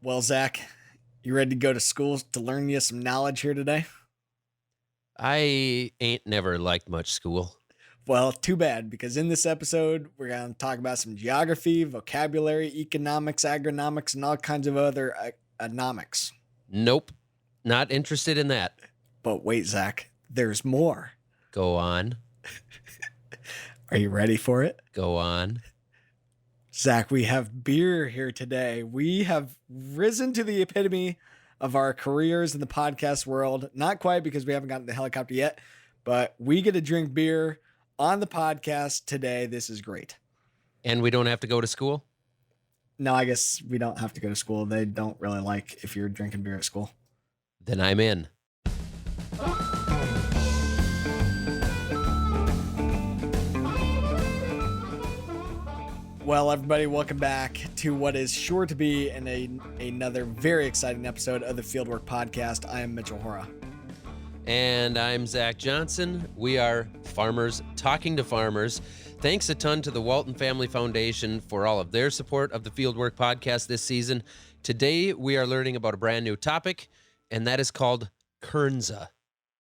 Well, Zach, you ready to go to school to learn you some knowledge here today? I ain't never liked much school. Well, too bad, because in this episode, we're going to talk about some geography, vocabulary, economics, agronomics, and all kinds of other economics. Nope. Not interested in that. But wait, Zach, there's more. Go on. Are you ready for it? Go on. Zach, we have beer here today. We have risen to the epitome of our careers in the podcast world. Not quite, because we haven't gotten the helicopter yet, but we get to drink beer on the podcast today. This is great. And we don't have to go to school? No, I guess we don't have to go to school. They don't really like if you're drinking beer at school. Then I'm in. Well, everybody, welcome back to what is sure to be another very exciting episode of the Fieldwork Podcast. I am Mitchell Hora. And I'm Zach Johnson. We are farmers talking to farmers. Thanks a ton to the Walton Family Foundation for all of their support of the Fieldwork Podcast this season. Today, we are learning about a brand new topic, and that is called Kernza.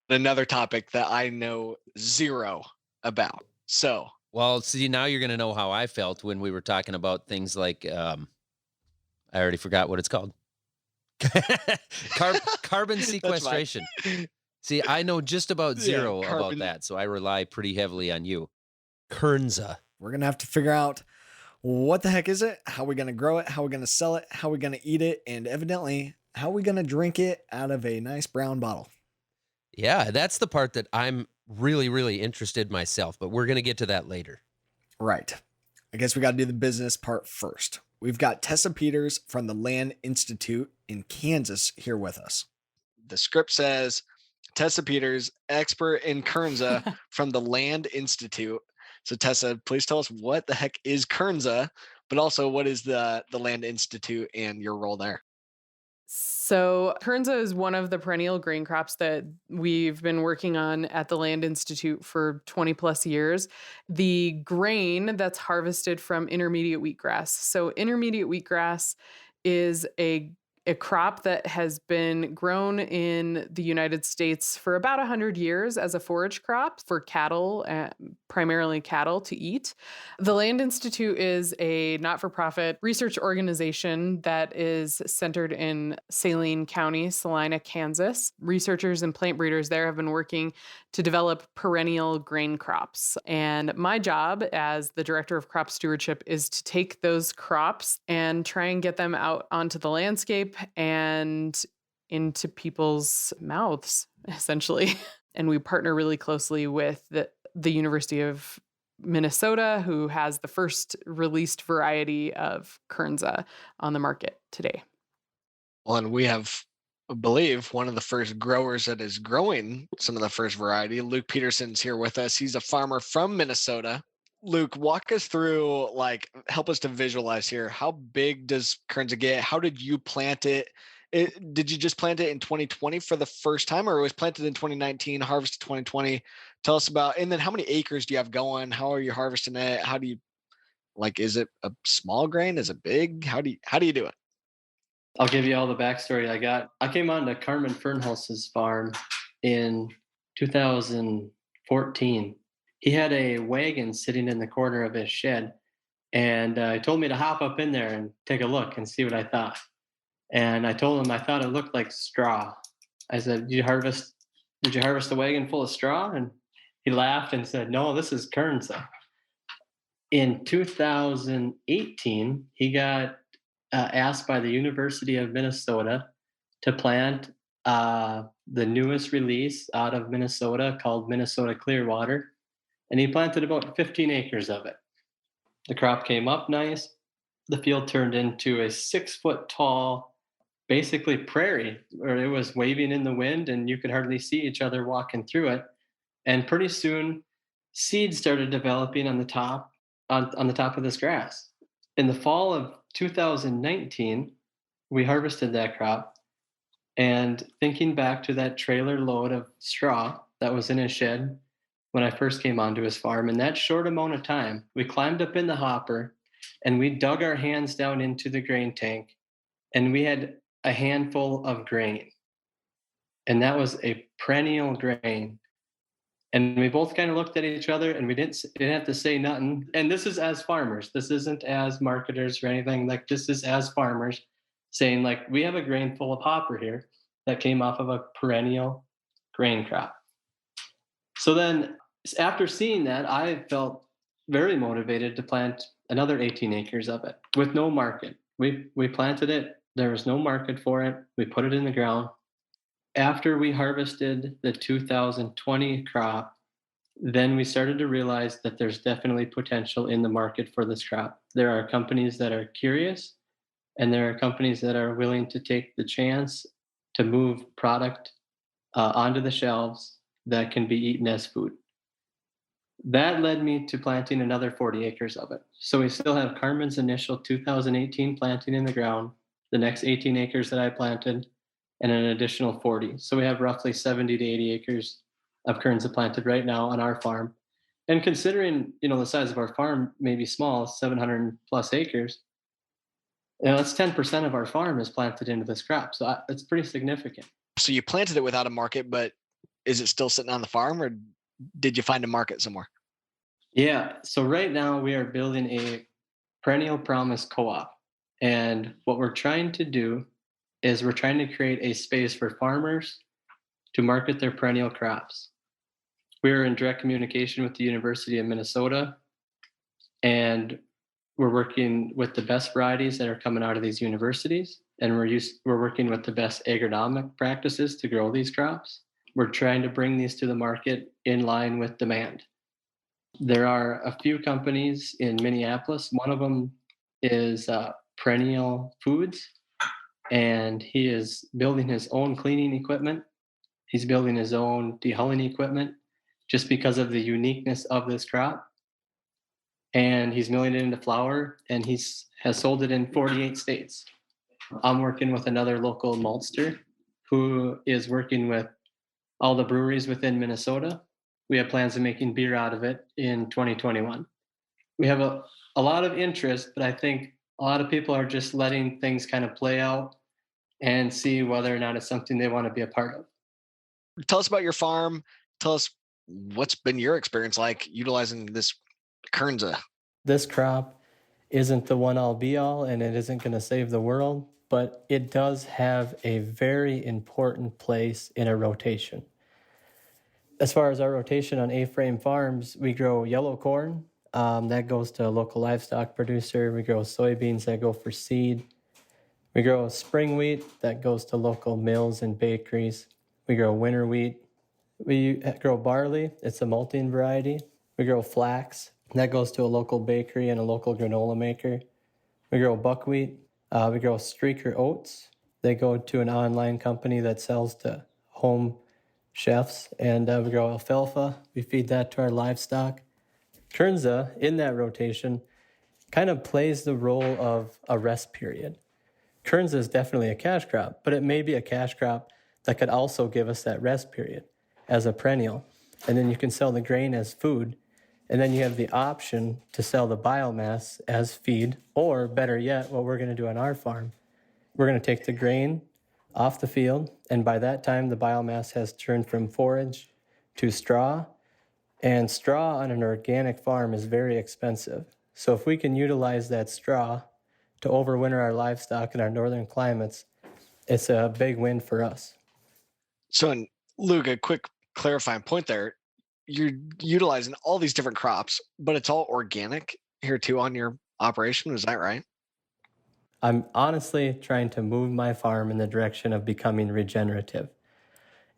Another topic that I know zero about. Well, see, now you're going to know how I felt when we were talking about things like, I already forgot what it's called. Carbon sequestration. See, I know just about zero about that, so I rely pretty heavily on you. Kernza. We're going to have to figure out what the heck is it, how are we going to grow it, how are we going to sell it, how are we going to eat it, and evidently, how are we going to drink it out of a nice brown bottle. Yeah, that's the part that I'm really interested myself, but we're going to get to that later. Right. I guess we got to do the business part first. We've got Tessa Peters from the Land Institute in Kansas here with us. The script says, Tessa Peters, expert in Kernza from the Land Institute. So Tessa, please tell us what the heck is Kernza, but also what is the Land Institute and your role there? So Kernza is one of the perennial grain crops that we've been working on at the Land Institute for 20 plus years. The grain that's harvested from intermediate wheatgrass. So intermediate wheatgrass is a crop that has been grown in the United States for about 100 years as a forage crop for cattle, primarily cattle to eat. The Land Institute is a not-for-profit research organization that is centered in Salina County, Salina, Kansas. Researchers and plant breeders there have been working to develop perennial grain crops. And my job as the director of crop stewardship is to take those crops and try and get them out onto the landscape and into people's mouths, essentially. And we partner really closely with the University of Minnesota, who has the first released variety of Kernza on the market today. Well, and we have, I believe, one of the first growers that is growing some of the first variety. Luke Peterson's here with us. He's a farmer from Minnesota. Luke, walk us through, help us to visualize here. How big does Kernza get? How did you plant it? Did you just plant it in 2020 for the first time, or it was planted in 2019, harvested 2020? Tell us about, and then how many acres do you have going? How are you harvesting it? How do you, is it a small grain? Is it big? How do you do it? I'll give you all the backstory I got. I came on to Carmen Fernholz's farm in 2014. He had a wagon sitting in the corner of his shed, and he told me to hop up in there and take a look and see what I thought. And I told him I thought it looked like straw. I said, did you harvest the wagon full of straw? And he laughed and said, no, this is Kernza. In 2018, he got asked by the University of Minnesota to plant the newest release out of Minnesota called Minnesota Clearwater. And he planted about 15 acres of it. The crop came up nice. The field turned into a 6-foot tall, basically prairie, where it was waving in the wind and you could hardly see each other walking through it. And pretty soon, seeds started developing on the top of this grass. In the fall of 2019, we harvested that crop. And thinking back to that trailer load of straw that was in his shed when I first came onto his farm, in that short amount of time, we climbed up in the hopper and we dug our hands down into the grain tank and we had a handful of grain, and that was a perennial grain. And we both kind of looked at each other, and we didn't have to say nothing. And this is as farmers. This isn't as marketers or anything. Like, this is as farmers saying, like, we have a grain full of hopper here that came off of a perennial grain crop. So then, after seeing that, I felt very motivated to plant another 18 acres of it with no market. We planted it. There was no market for it. We put it in the ground. After we harvested the 2020 crop, then we started to realize that there's definitely potential in the market for this crop. There are companies that are curious, and there are companies that are willing to take the chance to move product onto the shelves that can be eaten as food. That led me to planting another 40 acres of it. So we still have Carmen's initial 2018 planting in the ground, the next 18 acres that I planted, and an additional 40. So we have roughly 70 to 80 acres of Kernza planted right now on our farm. And considering, the size of our farm may be small, 700 plus acres, that's 10% of our farm is planted into this crop. So it's pretty significant. So you planted it without a market, but is it still sitting on the farm, or did you find a market somewhere? Yeah. So right now we are building a perennial promise co-op. And what we're trying to do is we're trying to create a space for farmers to market their perennial crops. We're in direct communication with the University of Minnesota, and we're working with the best varieties that are coming out of these universities, and we're working with the best agronomic practices to grow these crops. We're trying to bring these to the market in line with demand. There are a few companies in Minneapolis. One of them is Perennial Foods, and he is building his own cleaning equipment. He's building his own dehulling equipment just because of the uniqueness of this crop. And he's milling it into flour, and has sold it in 48 states. I'm working with another local maltster who is working with all the breweries within Minnesota. We have plans of making beer out of it in 2021. We have a lot of interest, but I think a lot of people are just letting things kind of play out and see whether or not it's something they want to be a part of. Tell us about your farm. Tell us what's been your experience like utilizing this Kernza. This crop isn't the one all be all, and it isn't going to save the world, but it does have a very important place in a rotation. As far as our rotation on A-frame farms, we grow yellow corn. That goes to a local livestock producer. We grow soybeans that go for seed. We grow spring wheat that goes to local mills and bakeries. We grow winter wheat. We grow barley. It's a malting variety. We grow flax. That goes to a local bakery and a local granola maker. We grow buckwheat. We grow streaker oats. They go to an online company that sells to home chefs. And we grow alfalfa. We feed that to our livestock. Kernza, in that rotation, kind of plays the role of a rest period. Kernza is definitely a cash crop, but it may be a cash crop that could also give us that rest period as a perennial. And then you can sell the grain as food, and then you have the option to sell the biomass as feed, or better yet, what we're going to do on our farm. We're going to take the grain off the field, and by that time, the biomass has turned from forage to straw, and straw on an organic farm is very expensive. So if we can utilize that straw to overwinter our livestock in our northern climates, it's a big win for us. So, and Luke, a quick clarifying point there. You're utilizing all these different crops, but it's all organic here too on your operation. Is that right? I'm honestly trying to move my farm in the direction of becoming regenerative.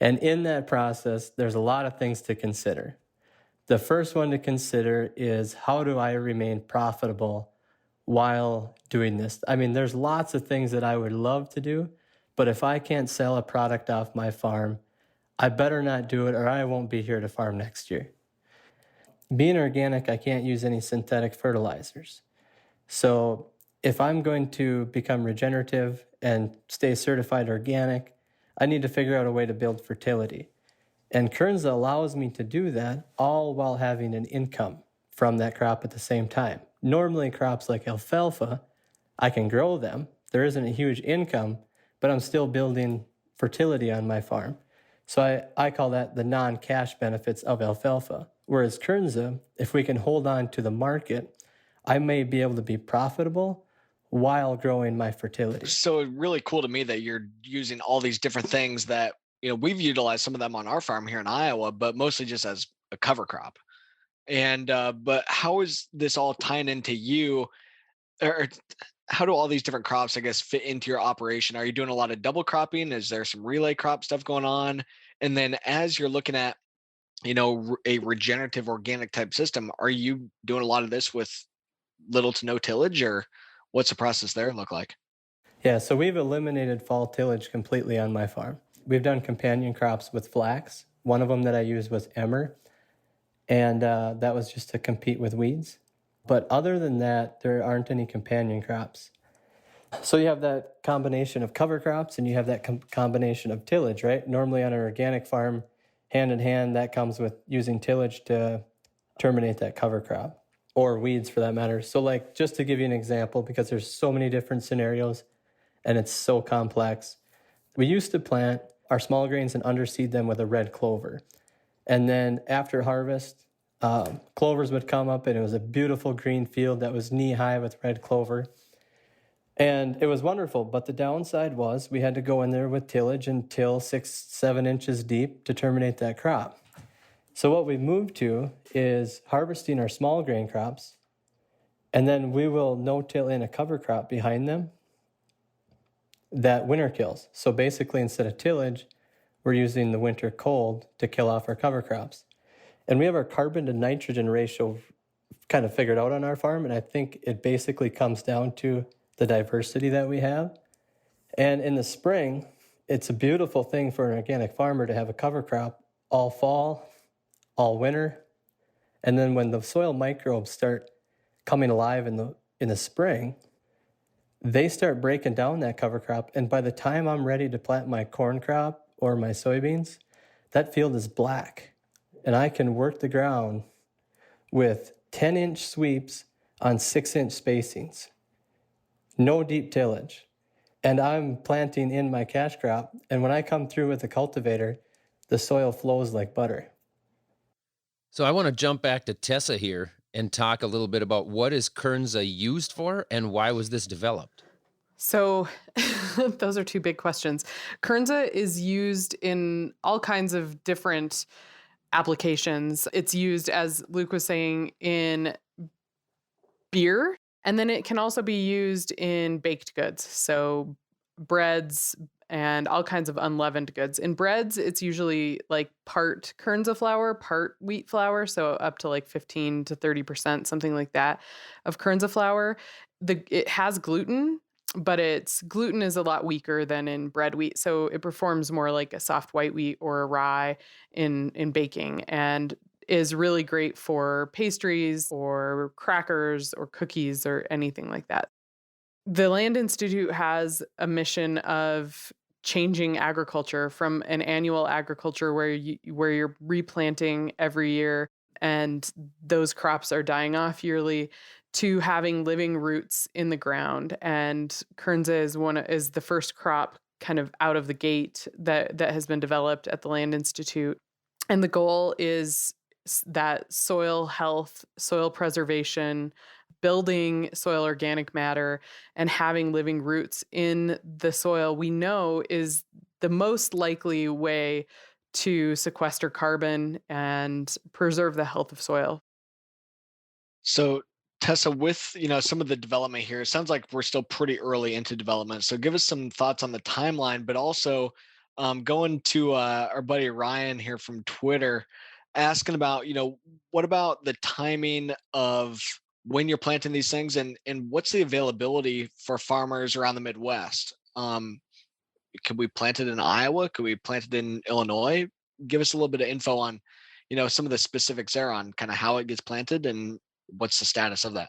And in that process, there's a lot of things to consider. The first one to consider is, how do I remain profitable while doing this? I mean, there's lots of things that I would love to do, but if I can't sell a product off my farm, I better not do it, or I won't be here to farm next year. Being organic, I can't use any synthetic fertilizers. So if I'm going to become regenerative and stay certified organic, I need to figure out a way to build fertility. And Kernza allows me to do that, all while having an income from that crop at the same time. Normally, crops like alfalfa, I can grow them, There isn't a huge income, but I'm still building fertility on my farm. So I call that the non-cash benefits of alfalfa. Whereas Kernza, if we can hold on to the market, I may be able to be profitable while growing my fertility. So really cool to me that you're using all these different things that, we've utilized some of them on our farm here in Iowa, but mostly just as a cover crop. And but how is this all tying into you, or how do all these different crops, I guess, fit into your operation? Are you doing a lot of double cropping? Is there some relay crop stuff going on? And then as you're looking at, a regenerative organic type system, are you doing a lot of this with little to no tillage, or what's the process there look like? Yeah, so we've eliminated fall tillage completely on my farm. We've done companion crops with flax. One of them that I used was emmer, and that was just to compete with weeds. But other than that, there aren't any companion crops. So you have that combination of cover crops and you have that combination of tillage, right? Normally on an organic farm, hand in hand, that comes with using tillage to terminate that cover crop, or weeds for that matter. So like, just to give you an example, because there's so many different scenarios and it's so complex, we used to plant our small grains and underseed them with a red clover. And then after harvest, clovers would come up and it was a beautiful green field that was knee high with red clover. And it was wonderful, but the downside was we had to go in there with tillage and till 6-7 inches deep to terminate that crop. So what we've moved to is harvesting our small grain crops, and then we will no-till in a cover crop behind them that winter kills. So basically, instead of tillage, we're using the winter cold to kill off our cover crops. And we have our carbon to nitrogen ratio kind of figured out on our farm, and I think it basically comes down to the diversity that we have. And in the spring, it's a beautiful thing for an organic farmer to have a cover crop all fall, all winter. And then when the soil microbes start coming alive in the spring, they start breaking down that cover crop. And by the time I'm ready to plant my corn crop or my soybeans, that field is black. And I can work the ground with 10-inch sweeps on 6-inch spacings. No deep tillage. And I'm planting in my cash crop. And when I come through with the cultivator, the soil flows like butter. So I want to jump back to Tessa here and talk a little bit about what is Kernza used for and why was this developed? So those are two big questions. Kernza is used in all kinds of different applications. It's used, as Luke was saying, in beer, and then it can also be used in baked goods. So breads and all kinds of unleavened goods. In breads, it's usually like part Kernza flour, part wheat flour, so up to like 15 to 30%, something like that, of Kernza flour. It has gluten, but its gluten is a lot weaker than in bread wheat, so it performs more like a soft white wheat or a rye in baking, and is really great for pastries or crackers or cookies or anything like that. The Land Institute has a mission of changing agriculture from an annual agriculture where you're replanting every year and those crops are dying off yearly, to having living roots in the ground. And Kernza is the first crop kind of out of the gate that has been developed at the Land Institute. And the goal is that soil health, soil preservation, building soil organic matter, and having living roots in the soil, we know is the most likely way to sequester carbon and preserve the health of soil. So, Tessa, with some of the development here, it sounds like we're still pretty early into development. So, give us some thoughts on the timeline, but also going to our buddy Ryan here from Twitter, asking about what about the timing of when you're planting these things, and what's the availability for farmers around the Midwest? Could we plant it in Iowa? Could we plant it in Illinois? Give us a little bit of info on some of the specifics there on kind of how it gets planted and what's the status of that?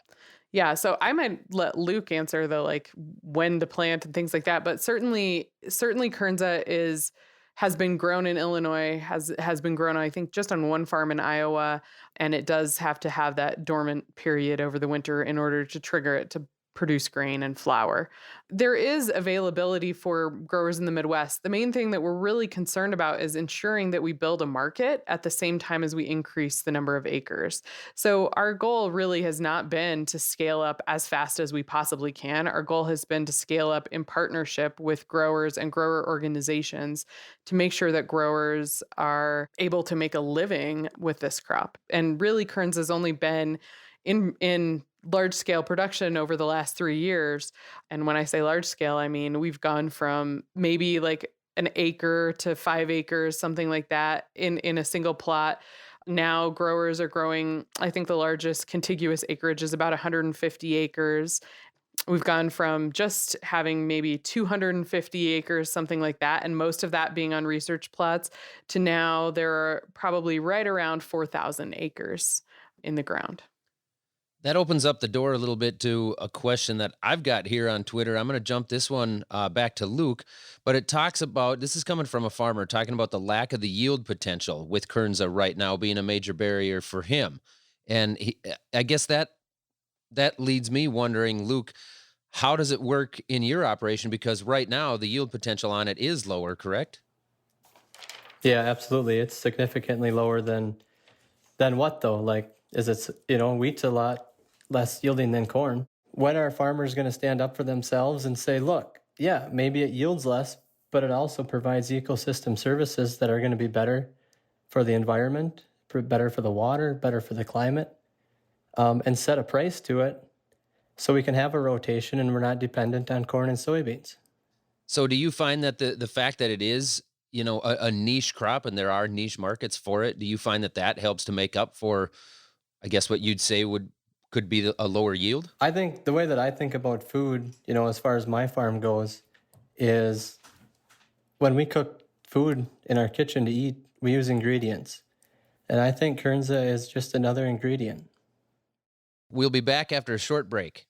Yeah, so I might let Luke answer the like when to plant and things like that, but certainly Kernza has been grown in Illinois, has been grown I think just on one farm in Iowa, and it does have to have that dormant period over the winter in order to trigger it produce grain and flour. There is availability for growers in the Midwest. The main thing that we're really concerned about is ensuring that we build a market at the same time as we increase the number of acres. So our goal really has not been to scale up as fast as we possibly can. Our goal has been to scale up in partnership with growers and grower organizations to make sure that growers are able to make a living with this crop. And really, Kernza has only been in large scale production over the last 3 years. And when I say large scale, I mean we've gone from maybe like an acre to 5 acres, something like that in a single plot. Now growers are growing, I think the largest contiguous acreage is about 150 acres. We've gone from just having maybe 250 acres, something like that, and most of that being on research plots, to now there are probably right around 4,000 acres in the ground. That opens up the door a little bit to a question that I've got here on Twitter. I'm going to jump this one back to Luke, but it talks about, this is coming from a farmer talking about the lack of the yield potential with Kernza right now being a major barrier for him. And I guess that leads me wondering, Luke, how does it work in your operation? Because right now the yield potential on it is lower, correct? Yeah, absolutely. It's significantly lower than what though? Like, is it, wheat's a lot less yielding than corn. When are farmers going to stand up for themselves and say, look, yeah, maybe it yields less, but it also provides ecosystem services that are going to be better for the environment, better for the water, better for the climate, and set a price to it so we can have a rotation and we're not dependent on corn and soybeans. So do you find that the fact that it is, a niche crop and there are niche markets for it, do you find that helps to make up for, I guess, what you'd say could be a lower yield? I think the way that I think about food, as far as my farm goes, is when we cook food in our kitchen to eat, we use ingredients. And I think Kernza is just another ingredient. We'll be back after a short break.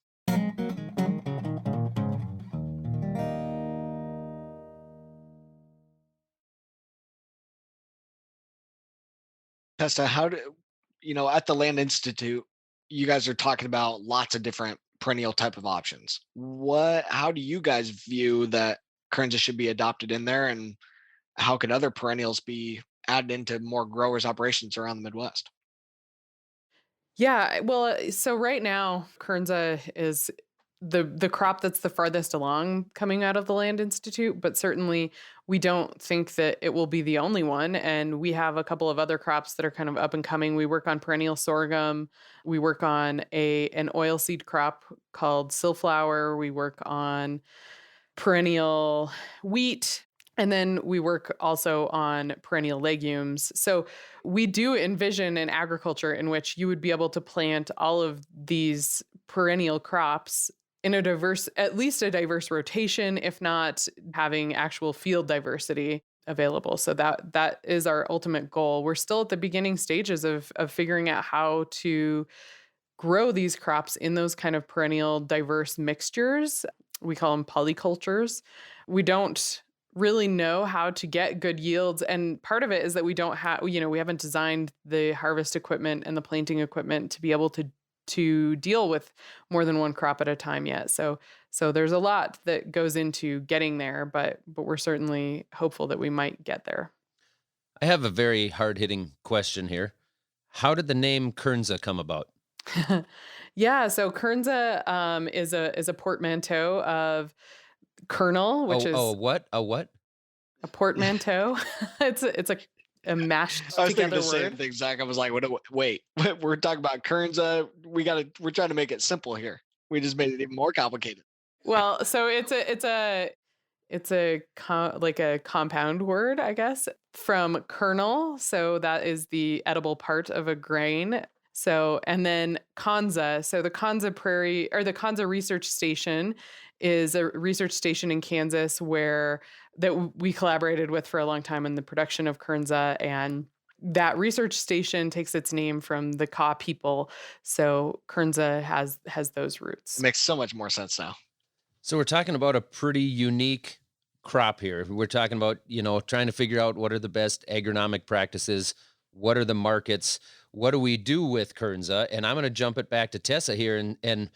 Tessa, at the Land Institute, you guys are talking about lots of different perennial type of options. How do you guys view that Kernza should be adopted in there, and how could other perennials be added into more growers' operations around the Midwest? Yeah, well, so right now, Kernza is the crop that's the farthest along coming out of the Land Institute, but certainly we don't think that it will be the only one. And we have a couple of other crops that are kind of up and coming. We work on perennial sorghum. We work on an oilseed crop called Silflower. We work on perennial wheat. And then we work also on perennial legumes. So we do envision an agriculture in which you would be able to plant all of these perennial crops in at least a diverse rotation, if not having actual field diversity available. So that is our ultimate goal. We're still at the beginning stages of figuring out how to grow these crops in those kind of perennial diverse mixtures. We call them polycultures. We don't really know how to get good yields. And part of it is that we don't have, we haven't designed the harvest equipment and the planting equipment to be able to deal with more than one crop at a time yet. So there's a lot that goes into getting there, but we're certainly hopeful that we might get there. I have a very hard-hitting question here. How did the name Kernza come about? Yeah, so Kernza is a portmanteau of kernel, which is a what? a portmanteau. it's a mashed I was thinking together the same word. thing, Zach. I was like, wait, we're talking about Kernza. We're trying to make it simple here. We just made it even more complicated. Well, so it's a compound word, I guess, from kernel. So that is the edible part of a grain. So, and then Kansa. So the Kansa Prairie, or the Kansa Research Station, is a research station in Kansas that we collaborated with for a long time in the production of Kernza, and that research station takes its name from the Kaw people. So Kernza has those roots. It makes so much more sense now. So we're talking about a pretty unique crop here. We're talking about, trying to figure out what are the best agronomic practices, what are the markets, what do we do with Kernza? And I'm going to jump it back to Tessa here. And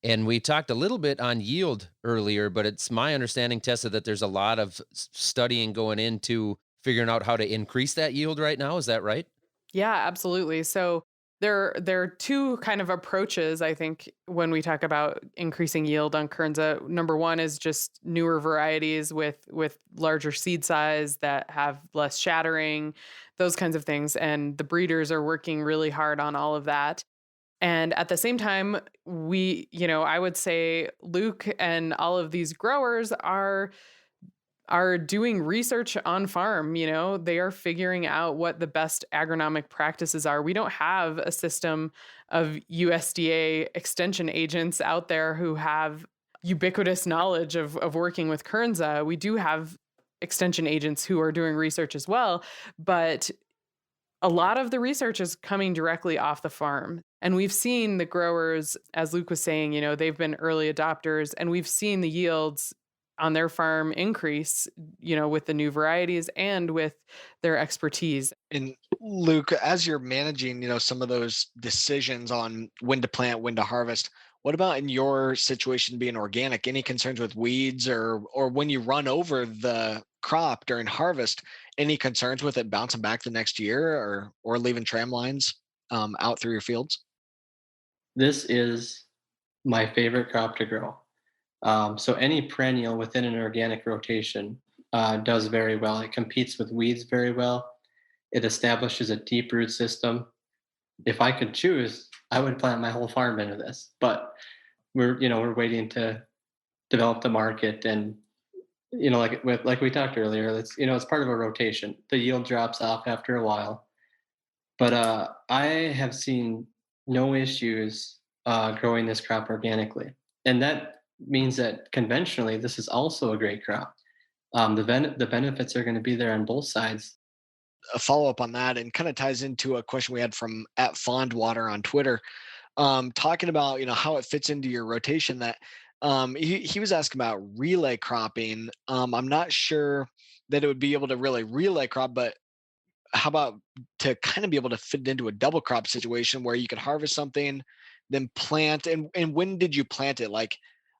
And we talked a little bit on yield earlier, but it's my understanding, Tessa, that there's a lot of studying going into figuring out how to increase that yield right now. Is that right? Yeah, absolutely. So there are two kind of approaches, I think, when we talk about increasing yield on Kernza. Number one is just newer varieties with larger seed size that have less shattering, those kinds of things. And the breeders are working really hard on all of that. And at the same time, I would say Luke and all of these growers are doing research on farm. They are figuring out what the best agronomic practices are. We don't have a system of USDA extension agents out there who have ubiquitous knowledge of working with Kernza. We do have extension agents who are doing research as well, but a lot of the research is coming directly off the farm. And we've seen the growers, as Luke was saying, they've been early adopters, and we've seen the yields on their farm increase, with the new varieties and with their expertise. And Luke, as you're managing, some of those decisions on when to plant, when to harvest, what about in your situation being organic? Any concerns with weeds or when you run over the crop during harvest, any concerns with it bouncing back the next year or leaving tram lines out through your fields? This is my favorite crop to grow. So any perennial within an organic rotation does very well. It competes with weeds very well. It establishes a deep root system. If I could choose, I would plant my whole farm into this. But we're waiting to develop the market, and like we talked earlier, it's part of a rotation. The yield drops off after a while, but I have seen no issues growing this crop organically, and that means that conventionally this is also a great crop. The benefits are going to be there on both sides. A follow up on that and kind of ties into a question we had from at Fondwater on Twitter, talking about how it fits into your rotation. That he was asking about relay cropping. I'm not sure that it would be able to really relay crop, but how about to kind of be able to fit it into a double crop situation where you could harvest something, then plant? And when did you plant it? Like,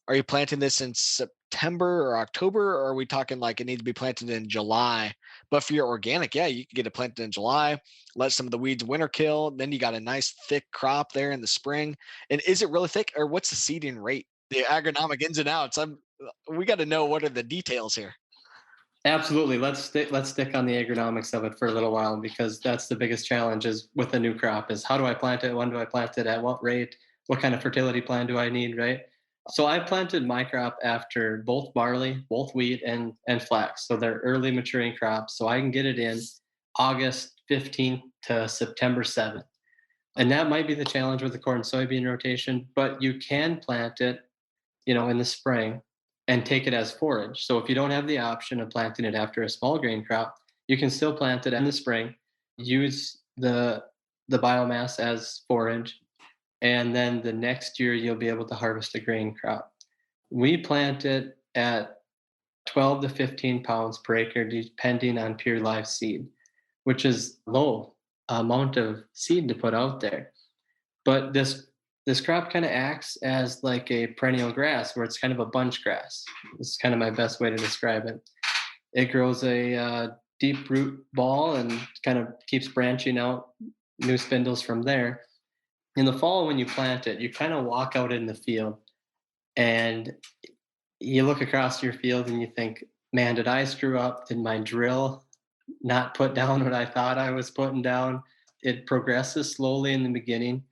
are you planting this in September or October, or are we talking like it needs to be planted in July? But for your organic, yeah, you can get it planted in July, let some of the weeds winter kill, then you got a nice thick crop there in the spring. And is it really thick, or what's the seeding rate? The agronomic ins and outs. We got to know what are the details here. Absolutely. Let's stick on the agronomics of it for a little while, because that's the biggest challenge is with a new crop is how do I plant it? When do I plant it? At what rate? What kind of fertility plan do I need? Right. So I planted my crop after both barley, both wheat and flax. So they're early maturing crops. So I can get it in August 15th to September 7th. And that might be the challenge with the corn soybean rotation, but you can plant it, in the spring and take it as forage. So if you don't have the option of planting it after a small grain crop, you can still plant it in the spring, use the biomass as forage, and then the next year you'll be able to harvest a grain crop. We plant it at 12 to 15 pounds per acre, depending on pure live seed, which is low amount of seed to put out there. But this crop kind of acts as like a perennial grass, where it's kind of a bunch grass. This is kind of my best way to describe it. It grows a deep root ball and kind of keeps branching out new spindles from there. In the fall, when you plant it, you kind of walk out in the field and you look across your field and you think, man, did I screw up? Did my drill not put down what I thought I was putting down? It progresses slowly in the beginning,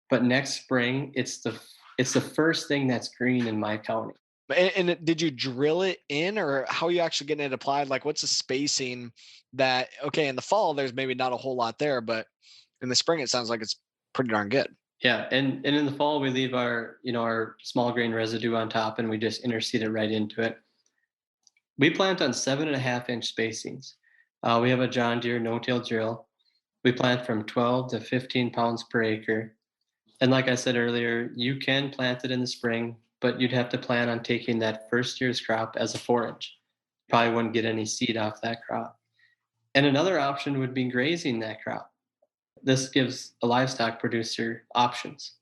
but next spring, it's the first thing that's green in my county. Did you drill it in, or how are you actually getting it applied? Like, what's the spacing that, okay, in the fall, there's maybe not a whole lot there, but in the spring, it sounds like it's pretty darn good. Yeah, and in the fall we leave our small grain residue on top, and we just interseed it right into it. We plant on 7.5-inch spacings. We have a John Deere no-till drill. We plant from 12 to 15 pounds per acre. And like I said earlier, you can plant it in the spring, but you'd have to plan on taking that first year's crop as a forage. Probably wouldn't get any seed off that crop. And another option would be grazing that crop. This gives a livestock producer options.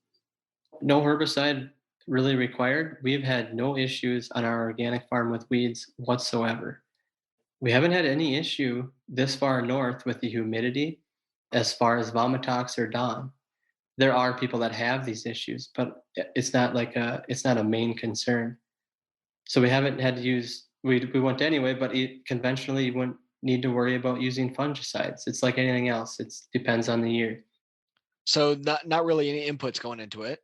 No herbicide really required, we've had no issues on our organic farm with weeds whatsoever. We haven't had any issue this far north with the humidity as far as vomitox or dawn. There are people that have these issues, but it's not a main concern. So we haven't had to use we went anyway, but conventionally you wouldn't need to worry about using fungicides. It's like anything else. It depends on the year. So not really any inputs going into it.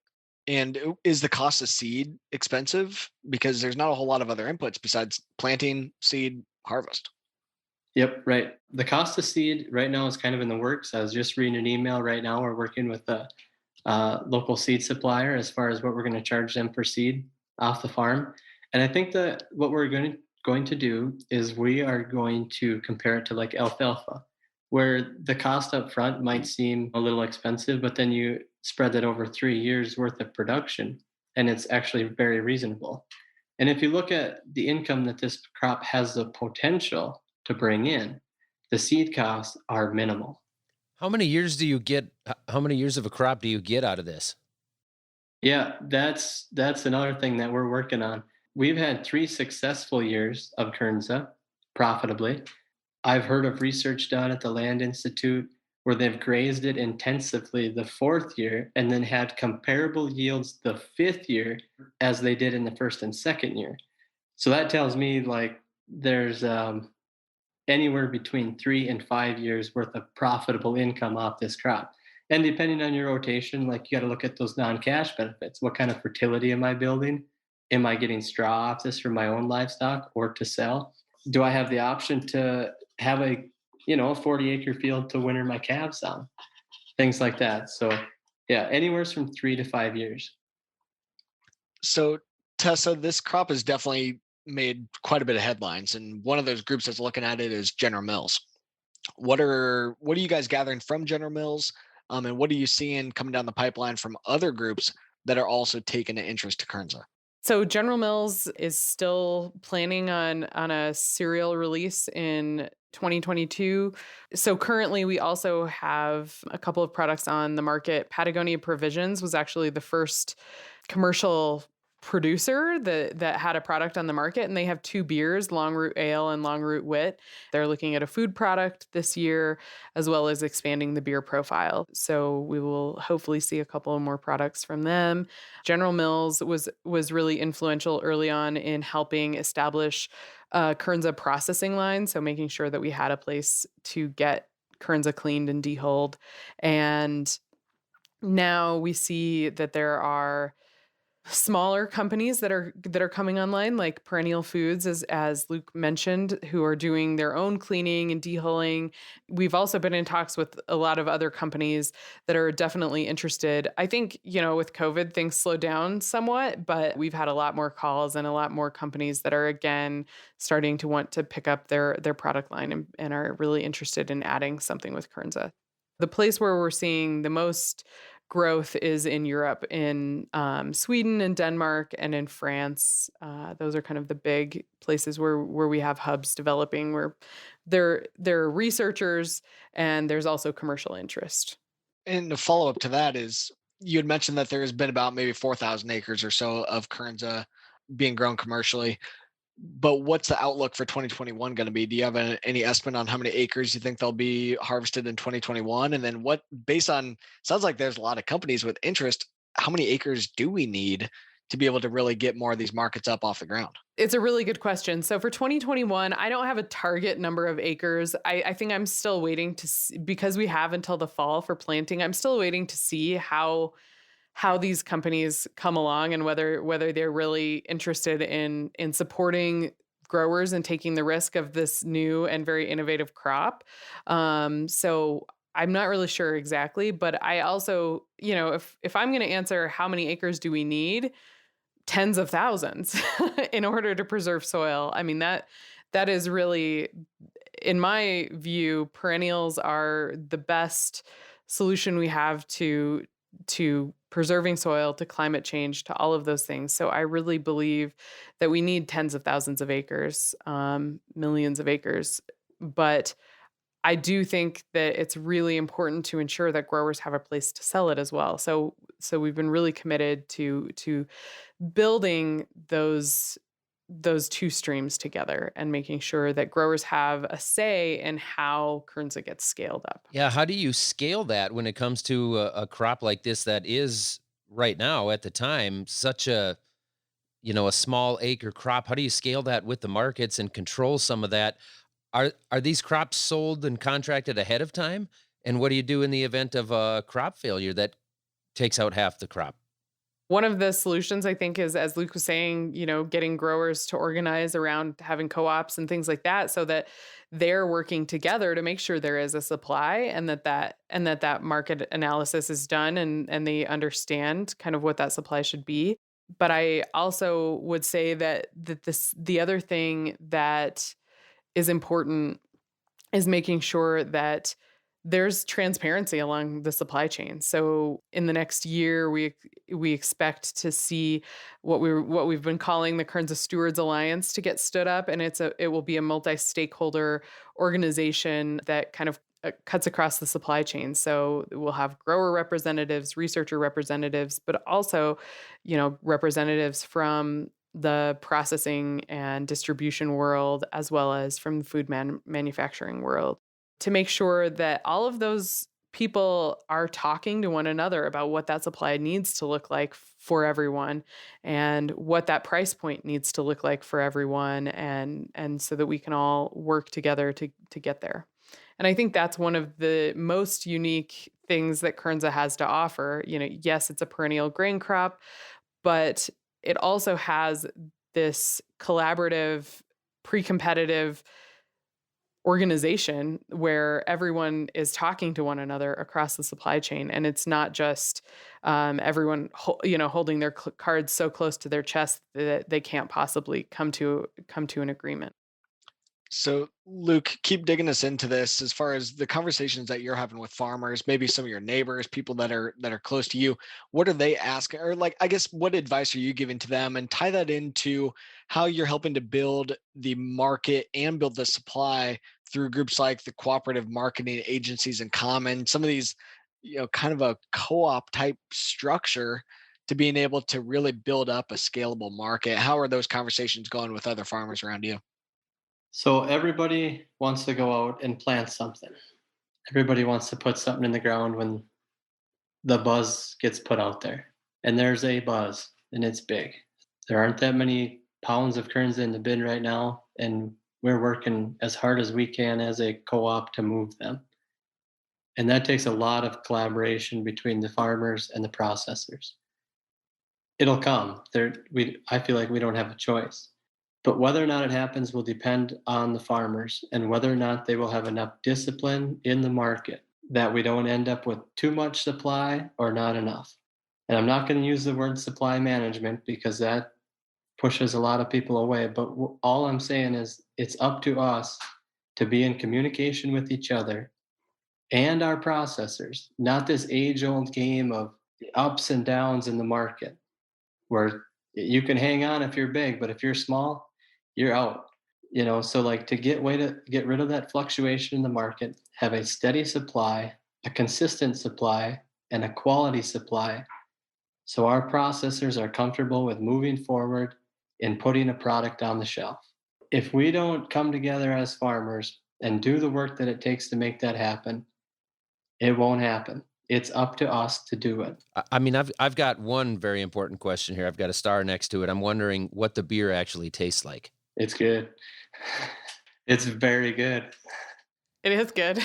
And is the cost of seed expensive? Because there's not a whole lot of other inputs besides planting, seed, harvest. Yep, right. The cost of seed right now is kind of in the works. I was just reading an email right now. We're working with a local seed supplier as far as what we're going to charge them for seed off the farm. And I think that what we're going to do is we are going to compare it to like alfalfa, where the cost up front might seem a little expensive, but then you spread that over 3 years worth of production, and it's actually very reasonable. And if you look at the income that this crop has the potential to bring in, the seed costs are minimal. How many years do you get? How many years of a crop do you get out of this? Yeah, that's another thing that we're working on. We've had 3 successful years of Kernza profitably. I've heard of research done at the Land Institute where they've grazed it intensively the 4th year and then had comparable yields the 5th year as they did in the 1st and 2nd year. So that tells me like there's anywhere between 3 and 5 years worth of profitable income off this crop. And depending on your rotation, like you got to look at those non-cash benefits. What kind of fertility am I building? Am I getting straw off this for my own livestock or to sell? Do I have the option to have a 40-acre field to winter my calves on? Things like that. So yeah, anywhere from 3 to 5 years. So, Tessa, this crop has definitely made quite a bit of headlines, and one of those groups that's looking at it is General Mills. What are you guys gathering from General Mills, and what are you seeing coming down the pipeline from other groups that are also taking an interest to Kernza? So General Mills is still planning on a serial release in 2022. So currently we also have a couple of products on the market. Patagonia Provisions was actually the first commercial producer that had a product on the market, and they have 2 beers, Long Root Ale and Long Root Wit. They're looking at a food product this year as well as expanding the beer profile. So we will hopefully see a couple of more products from them. General Mills was really influential early on in helping establish Kernza processing line, so making sure that we had a place to get Kernza cleaned and dehulled. And now we see that there are smaller companies that are coming online, like Perennial Foods, as Luke mentioned, who are doing their own cleaning and dehulling. We've also been in talks with a lot of other companies that are definitely interested. I think, with COVID, things slowed down somewhat, but we've had a lot more calls and a lot more companies that are again starting to want to pick up their product line and are really interested in adding something with Kernza. The place where we're seeing the most growth is in Europe, in Sweden and Denmark and in France. Those are kind of the big places where we have hubs developing, where they're researchers and there's also commercial interest. And the follow up to that is you had mentioned that there has been about maybe 4,000 acres or so of Kernza being grown commercially. But what's the outlook for 2021 going to be? Do you have any estimate on how many acres you think they'll be harvested in 2021? And then based on, sounds like there's a lot of companies with interest. How many acres do we need to be able to really get more of these markets up off the ground? It's a really good question. So for 2021, I don't have a target number of acres. I think I'm still waiting to see, because we have until the fall for planting. I'm still waiting to see how these companies come along and whether they're really interested in supporting growers and taking the risk of this new and very innovative crop. So I'm not really sure exactly, but I also, if I'm going to answer how many acres do we need, tens of thousands in order to preserve soil. I mean, that is really, in my view, perennials are the best solution we have to preserving soil, to climate change, to all of those things. So I really believe that we need tens of thousands of acres, millions of acres. But I do think that it's really important to ensure that growers have a place to sell it as well. So we've been really committed to building those two streams together and making sure that growers have a say in how Kernza gets scaled up. Yeah, how do you scale that when it comes to a crop like this that is right now at the time such a, a small acre crop? How do you scale that with the markets and control some of that? Are these crops sold and contracted ahead of time? And what do you do in the event of a crop failure that takes out half the crop? One of the solutions I think is, as Luke was saying, getting growers to organize around having co-ops and things like that so that they're working together to make sure there is a supply and that market analysis is done and they understand kind of what that supply should be. But I also would say that the other thing that is important is making sure that there's transparency along the supply chain. So in the next year, we expect to see what we've been calling the Kernza Stewards Alliance to get stood up, and it will be a multi-stakeholder organization that kind of cuts across the supply chain. So we'll have grower representatives, researcher representatives, but also, representatives from the processing and distribution world, as well as from the food manufacturing world, to make sure that all of those people are talking to one another about what that supply needs to look like for everyone and what that price point needs to look like for everyone, and so that we can all work together to get there. And I think that's one of the most unique things that Kernza has to offer. Yes, it's a perennial grain crop, but it also has this collaborative, pre-competitive organization where everyone is talking to one another across the supply chain, and it's not just everyone holding their cards so close to their chest that they can't possibly come to an agreement. So, Luke, keep digging us into this as far as the conversations that you're having with farmers, maybe some of your neighbors, people that are close to you. What are they asking, or like, I guess, what advice are you giving to them, and tie that into how you're helping to build the market and build the supply through groups like the cooperative marketing agencies and Common, some of these, kind of a co-op type structure to being able to really build up a scalable market. How are those conversations going with other farmers around you? So everybody wants to go out and plant something. Everybody wants to put something in the ground when the buzz gets put out there. And there's a buzz, and it's big. There aren't that many pounds of kerns in the bin right now, and we're working as hard as we can as a co-op to move them. And that takes a lot of collaboration between the farmers and the processors. It'll come. I feel like we don't have a choice. But whether or not it happens will depend on the farmers and whether or not they will have enough discipline in the market that we don't end up with too much supply or not enough. And I'm not going to use the word supply management because that pushes a lot of people away. But all I'm saying is it's up to us to be in communication with each other and our processors, not this age old game of the ups and downs in the market where you can hang on if you're big, but if you're small, you're out. So like to get rid of that fluctuation in the market, have a steady supply, a consistent supply, and a quality supply. So our processors are comfortable with moving forward and putting a product on the shelf. If we don't come together as farmers and do the work that it takes to make that happen, it won't happen. It's up to us to do it. I mean, I've got one very important question here. I've got a star next to it. I'm wondering what the beer actually tastes like. It's good. It's very good. It is good.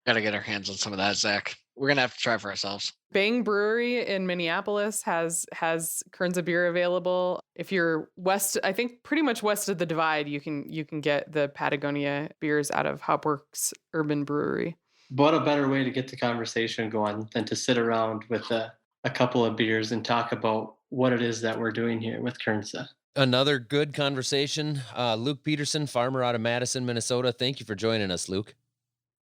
Got to get our hands on some of that, Zach. We're gonna have to try for ourselves. Bang Brewery in Minneapolis has Kernza beer available. If you're west, I think pretty much west of the Divide, you can get the Patagonia beers out of Hopworks Urban Brewery. What a better way to get the conversation going than to sit around with a couple of beers and talk about what it is that we're doing here with Kernza. Another good conversation. Luke Peterson, farmer out of Madison, Minnesota. Thank you for joining us, Luke.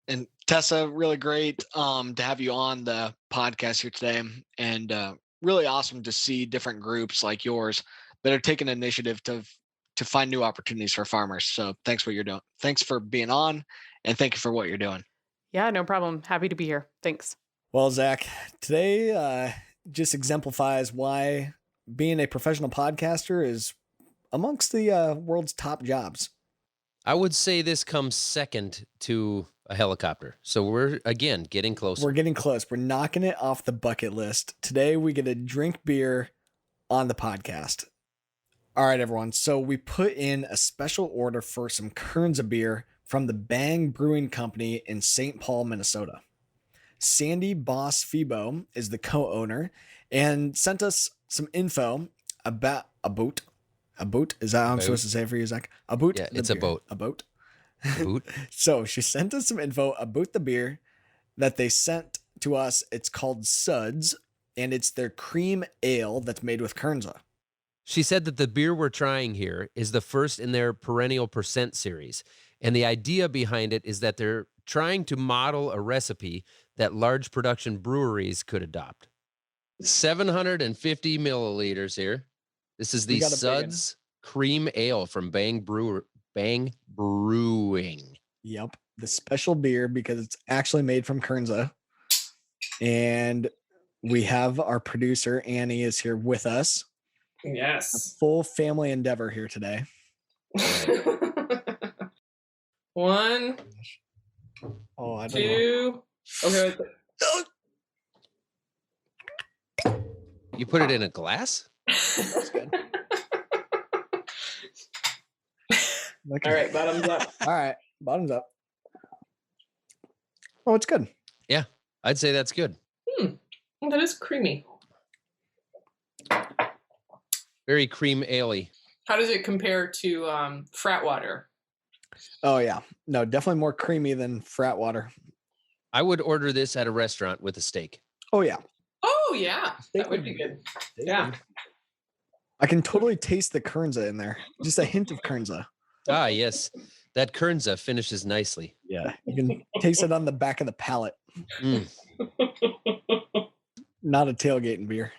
And Tessa, really great to have you on the podcast here today, and really awesome to see different groups like yours that are taking initiative to to find new opportunities for farmers. So thanks for what you're doing. Thanks for being on, and thank you for what you're doing. Yeah, no problem. Happy to be here. Thanks. Well, Zach, today just exemplifies why being a professional podcaster is amongst the world's top jobs. I would say this comes second to a helicopter. So we're, again, getting closer. We're getting close. We're knocking it off the bucket list. Today, we get to drink beer on the podcast. All right, everyone. So we put in a special order for some Kernza beer from the Bang Brewing Company in St. Paul, Minnesota. Sandy Boss Febo is the co-owner and sent us some info about a boat. A boat? Is that how I'm supposed to say it for you, Zach? A boot? Yeah, it's a boat. A boat? A boot? So she sent us some info about the beer that they sent to us. It's called Suds, and it's their cream ale that's made with Kernza. She said that the beer we're trying here is the first in their Perennial % series. And the idea behind it is that they're trying to model a recipe that large production breweries could adopt. 750 milliliters here. This is the Suds Cream Ale from Bang Brewing. Yep. The special beer because it's actually made from Kernza. And we have our producer, Annie, is here with us. Yes. A full family endeavor here today. One, Oh, I don't know. two. Okay. You put it in a glass? That's good. All right, bottoms up. All right. Bottoms up. Oh, it's good. Yeah, I'd say that's good. That is creamy. Very cream ale-y. How does it compare to frat water? Oh, yeah. No, definitely more creamy than frat water. I would order this at a restaurant with a steak. Oh, yeah. Oh, yeah. That would be good. Yeah. I can totally taste the Kernza in there. Just a hint of Kernza. Ah, yes. That Kernza finishes nicely. Yeah. You can taste it on the back of the palate. Mm. Not a tailgating beer.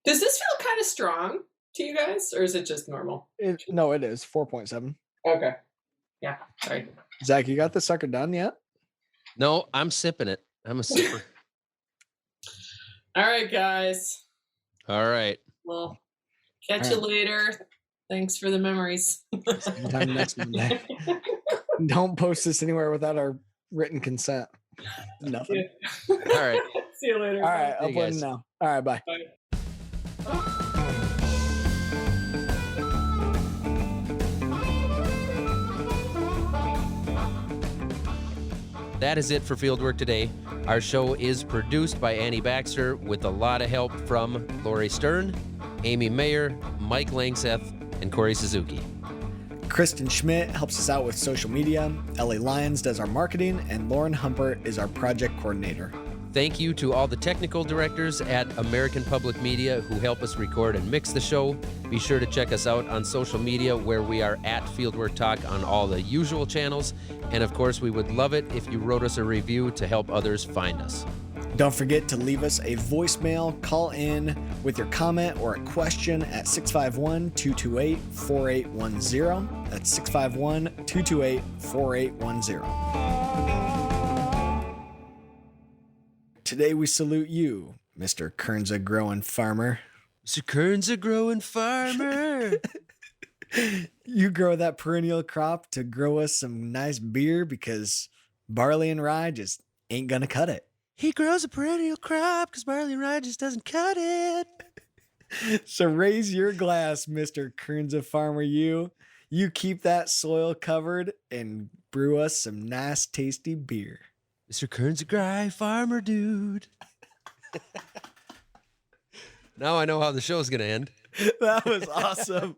Does this feel kind of strong to you guys, or is it just normal? No, it is 4.7. Okay. Yeah. All right. Zach, you got the sucker done yet? No, I'm sipping it. I'm a sipper. All right, guys. All right. Well, catch you later. Thanks for the memories. Same time next Monday. Don't post this anywhere without our written consent. Nothing. All right. See you later. All right. Hey, Uploading guys. now. All right. Bye. Bye. That is it for Fieldwork today. Our show is produced by Annie Baxter with a lot of help from Lori Stern, Amy Mayer, Mike Langseth, and Corey Suzuki. Kristen Schmidt helps us out with social media. Ellie Lyons does our marketing, and Lauren Humpert is our project coordinator. Thank you to all the technical directors at American Public Media who help us record and mix the show. Be sure to check us out on social media where we are at Fieldwork Talk on all the usual channels. And of course, we would love it if you wrote us a review to help others find us. Don't forget to leave us a voicemail, call in with your comment or a question at 651-228-4810. That's 651-228-4810. Today we salute you, Mr. Kernza growing farmer. Mr. Kernza growing farmer. You grow that perennial crop to grow us some nice beer because barley and rye just ain't gonna cut it. He grows a perennial crop because barley and rye just doesn't cut it. So raise your glass, Mr. Kernza farmer. You keep that soil covered and brew us some nice tasty beer. Mr. Kernza Gry farmer dude. Now I know how the show's gonna end. That was awesome.